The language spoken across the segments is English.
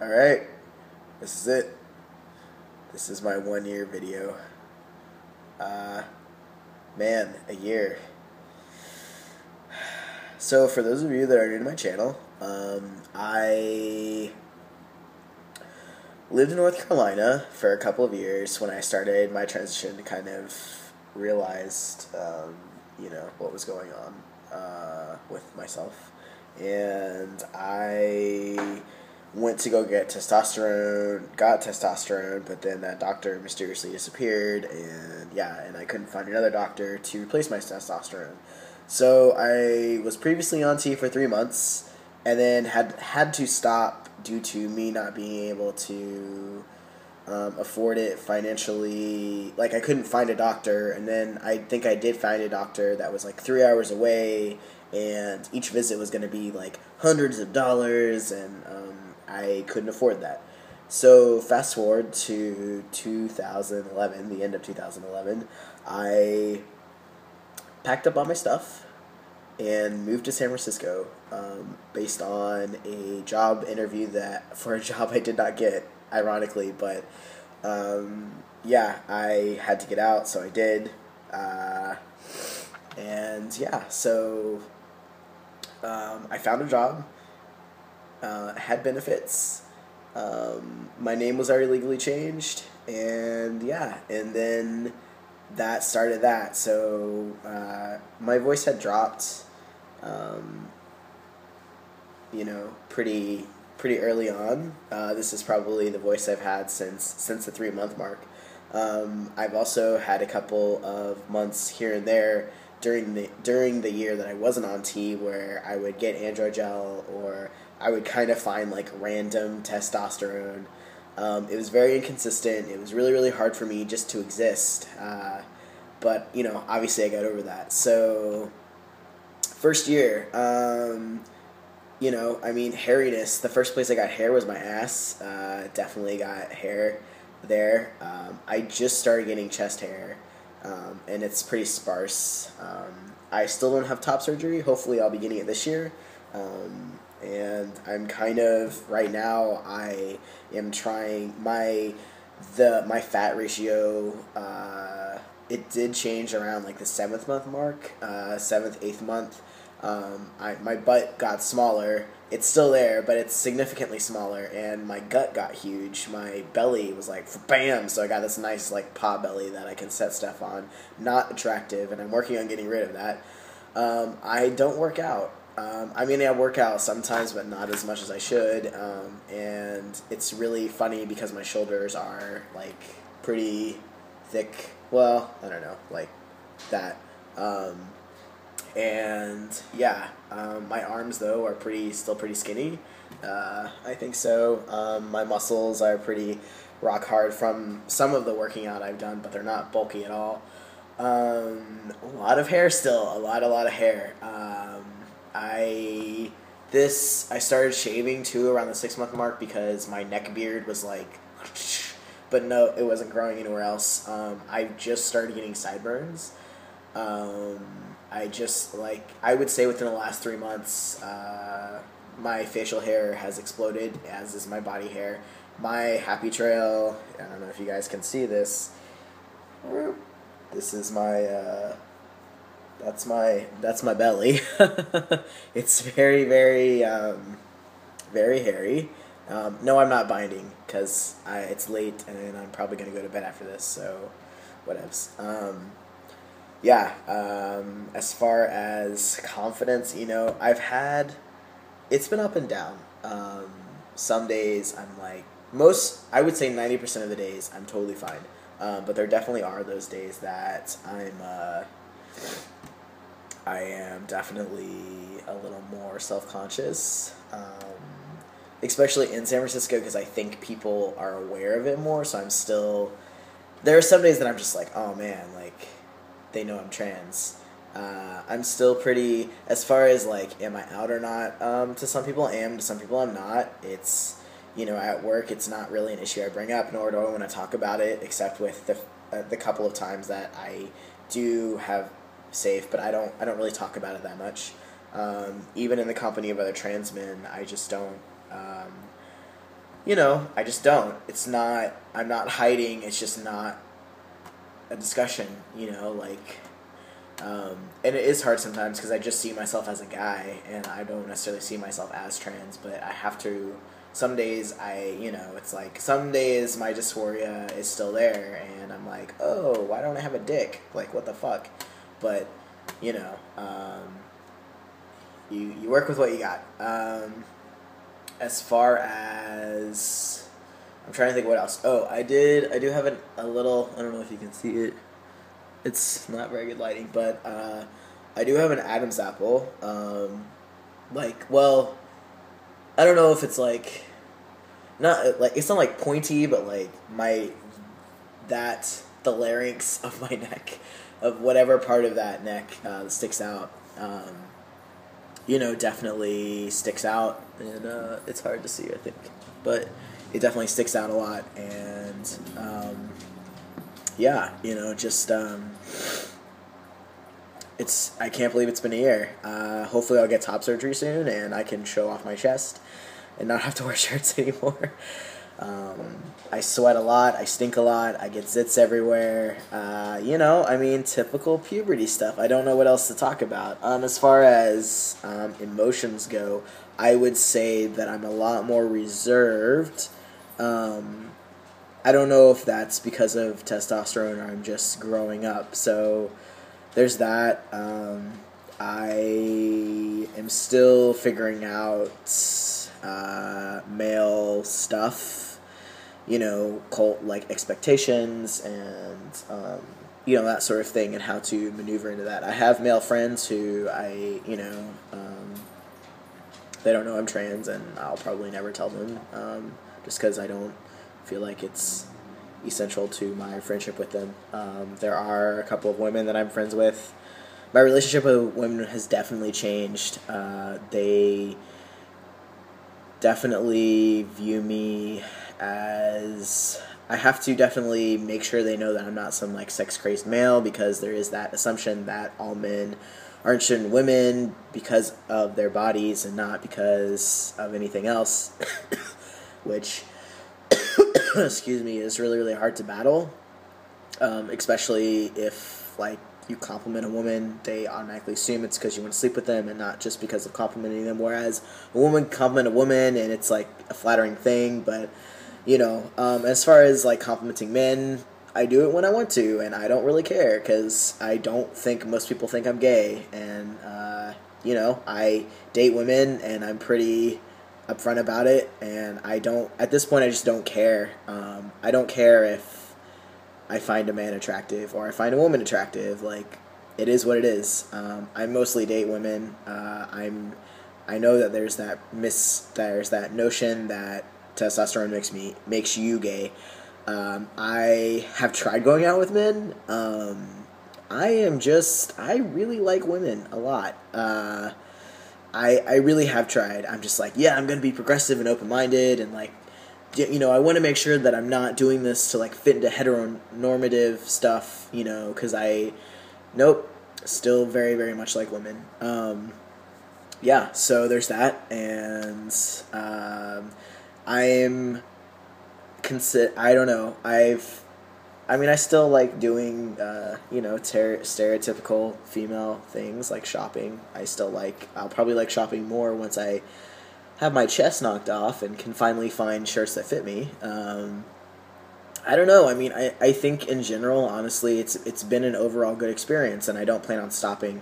Alright, this is it. This is my 1 year video. Uh, Man, a year. So, for those of you that are new to my channel, I lived in North Carolina for a couple of years. When I started my transition to kind of realized, what was going on with myself. And I went to go get testosterone, got testosterone, but then that doctor mysteriously disappeared, and I couldn't find another doctor to replace my testosterone. So I was previously on T for 3 months, and then had to stop due to me not being able to afford it financially. Like, I couldn't find a doctor, and then I think I did find a doctor that was like 3 hours away, and each visit was going to be like hundreds of dollars, and I couldn't afford that. So fast forward to 2011, the end of 2011, I packed up all my stuff and moved to San Francisco, based on a job interview for a job I did not get, ironically, but I had to get out, so I did, I found a job, had benefits, my name was already legally changed, and then that started that. So my voice had dropped, pretty early on. This is probably the voice I've had since the 3 month mark. I've also had a couple of months here and there during the year that I wasn't on T, where I would get android gel, or I would kind of find like random testosterone. It was very inconsistent. It was really, really hard for me just to exist. But obviously I got over that. So first year, hairiness. The first place I got hair was my ass. Definitely got hair there. I just started getting chest hair, and it's pretty sparse. I still don't have top surgery. Hopefully I'll be getting it this year. And I'm kind of, right now, I am trying my fat ratio. It did change around like the 7th month mark, 7th, 8th month. My butt got smaller. It's still there, but it's significantly smaller, and my gut got huge. My belly was like, bam! So I got this nice like paw belly that I can set stuff on. Not attractive, and I'm working on getting rid of that. I don't work out. I work out sometimes, but not as much as I should. And it's really funny because my shoulders are like pretty thick. Well, I don't know, like that. My arms though are still pretty skinny. I think so. My muscles are pretty rock hard from some of the working out I've done, but they're not bulky at all. A lot of hair still, a lot of hair. I started shaving too around the 6 month mark because my neck beard was like, but no, it wasn't growing anywhere else. I just started getting sideburns. I would say within the last 3 months, my facial hair has exploded, as is my body hair. My happy trail, I don't know if you guys can see this. This is my, that's my belly. It's very, very, very hairy. No, I'm not binding, because it's late, and I'm probably going to go to bed after this, so whatevs. As far as confidence, it's been up and down. Some days I'm like, I would say 90% of the days I'm totally fine. But there definitely are those days that I am definitely a little more self-conscious. Especially in San Francisco, because I think people are aware of it more, so there are some days that I'm just like, oh man, like, they know I'm trans. I'm still pretty, as far as like, am I out or not, to some people I am, to some people I'm not. It's, at work it's not really an issue I bring up, nor do I want to talk about it, except with the couple of times that I do have safe, but I don't really talk about it that much. Even in the company of other trans men, I just don't I just don't. It's not, I'm not hiding, it's just not a discussion, and it is hard sometimes because I just see myself as a guy and I don't necessarily see myself as trans, but I have to. Some days it's like some days my dysphoria is still there and I'm like, oh, why don't I have a dick? Like, what the fuck? But, you know, you work with what you got. As far as, I'm trying to think what else. Oh, I do have a little, I don't know if you can see it. It's not very good lighting, but I do have an Adam's apple. Well, I don't know if it's like, not like, it's not like pointy, but like the larynx of my neck, of whatever part of that neck that sticks out, definitely sticks out, and it's hard to see, I think, but it definitely sticks out a lot, and yeah, just I can't believe it's been a year. Hopefully I'll get top surgery soon and I can show off my chest and not have to wear shirts anymore. I sweat a lot, I stink a lot, I get zits everywhere. Typical puberty stuff. I don't know what else to talk about. As far as emotions go, I would say that I'm a lot more reserved. I don't know if that's because of testosterone or I'm just growing up. So there's that. I am still figuring out male stuff, cult like expectations and that sort of thing, and how to maneuver into that. I have male friends who they don't know I'm trans, and I'll probably never tell them, just because I don't feel like it's essential to my friendship with them. There are a couple of women that I'm friends with. My relationship with women has definitely changed. They definitely view me as, I have to definitely make sure they know that I'm not some like sex crazed male, because there is that assumption that all men are interested in women because of their bodies and not because of anything else, which excuse me, is really, really hard to battle, especially if, like, you compliment a woman, they automatically assume it's because you want to sleep with them and not just because of complimenting them, whereas a woman can compliment a woman and it's, like, a flattering thing, but, as far as, like, complimenting men, I do it when I want to, and I don't really care, because I don't think most people think I'm gay, and, I date women, and I'm pretty upfront about it, and at this point, I just don't care. I don't care if I find a man attractive or I find a woman attractive. Like, it is what it is. I mostly date women. I know that there's that notion that testosterone makes you gay. I have tried going out with men. I really like women a lot. I really have tried. I'm just like, yeah, I'm going to be progressive and open-minded, and like, I want to make sure that I'm not doing this to like fit into heteronormative stuff, because nope, still very, very much like women. Yeah, so there's that, and I don't know, I still like doing, stereotypical female things like shopping. I'll probably like shopping more once I have my chest knocked off and can finally find shirts that fit me. I don't know. I think in general, honestly, it's been an overall good experience, and I don't plan on stopping.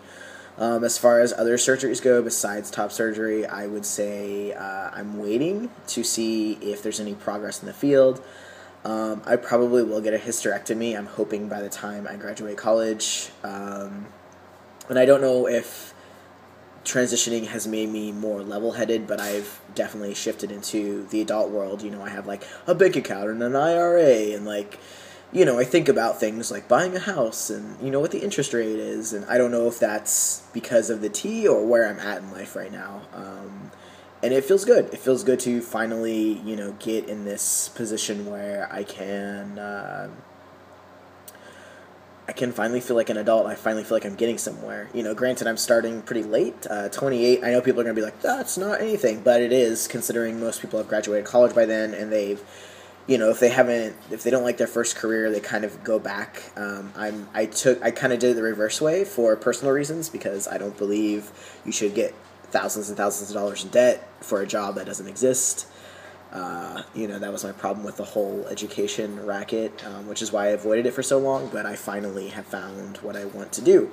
As far as other surgeries go, besides top surgery, I would say I'm waiting to see if there's any progress in the field. I probably will get a hysterectomy, I'm hoping, by the time I graduate college. And I don't know if transitioning has made me more level-headed, but I've definitely shifted into the adult world. I have, like, a bank account and an IRA, and, like, I think about things like buying a house and, what the interest rate is, and I don't know if that's because of the tea or where I'm at in life right now. And it feels good. It feels good to finally, get in this position where I can I can finally feel like an adult. I finally feel like I'm getting somewhere. You know, granted, I'm starting pretty late, 28. I know people are going to be like, that's not anything, but it is, considering most people have graduated college by then, and they've, you know, if they don't like their first career, they kind of go back. I kind of did it the reverse way for personal reasons, because I don't believe you should get thousands and thousands of dollars in debt for a job that doesn't exist. You know, that was my problem with the whole education racket, which is why I avoided it for so long, but I finally have found what I want to do.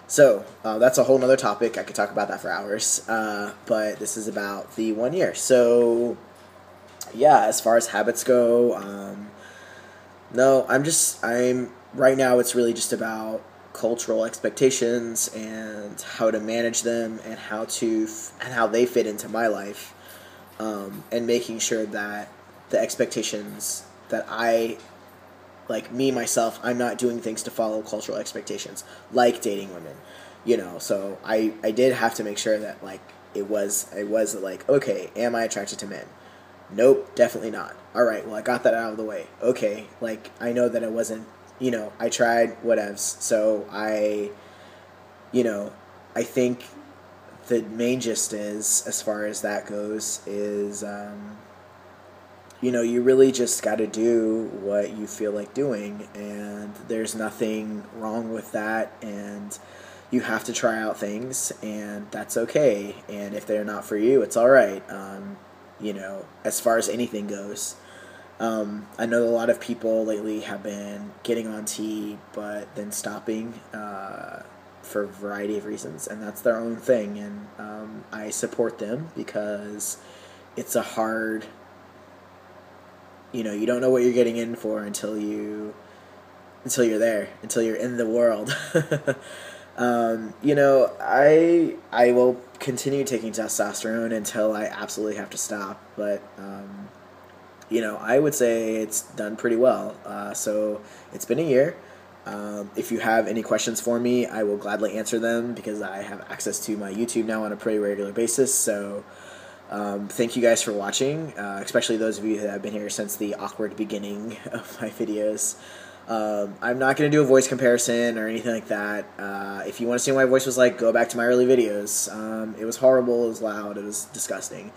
So, that's a whole nother topic. I could talk about that for hours, but this is about the 1 year. So, yeah, as far as habits go, no, right now it's really just about cultural expectations and how to manage them and how they fit into my life. And making sure that the expectations that me, myself, I'm not doing things to follow cultural expectations, like dating women, you know, so I did have to make sure that, like, it was like, okay, am I attracted to men? Nope, definitely not. All right, well, I got that out of the way. Okay, like, I know that it wasn't, you know, I tried whatevs, so you know, I think the main gist is, as far as that goes, is, you know, you really just got to do what you feel like doing, and there's nothing wrong with that, and you have to try out things, and that's okay, and if they're not for you, it's all right. You know, as far as anything goes. I know a lot of people lately have been getting on tea, but then stopping, for a variety of reasons, and that's their own thing, and I support them, because it's a hard, you know, you don't know what you're getting in for until you're there, until you're in the world. You know, I will continue taking testosterone until I absolutely have to stop, but you know, I would say it's done pretty well. So it's been a year. If you have any questions for me, I will gladly answer them, because I have access to my YouTube now on a pretty regular basis. So thank you guys for watching, especially those of you that have been here since the awkward beginning of my videos. I'm not going to do a voice comparison or anything like that. If you want to see what my voice was like, go back to my early videos. It was horrible, it was loud, it was disgusting.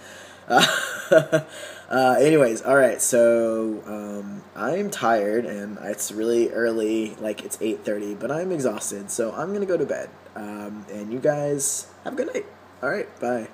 Anyways, alright, so I'm tired, and it's really early, like it's 8:30, but I'm exhausted, so I'm gonna go to bed. And you guys have a good night. Alright, bye.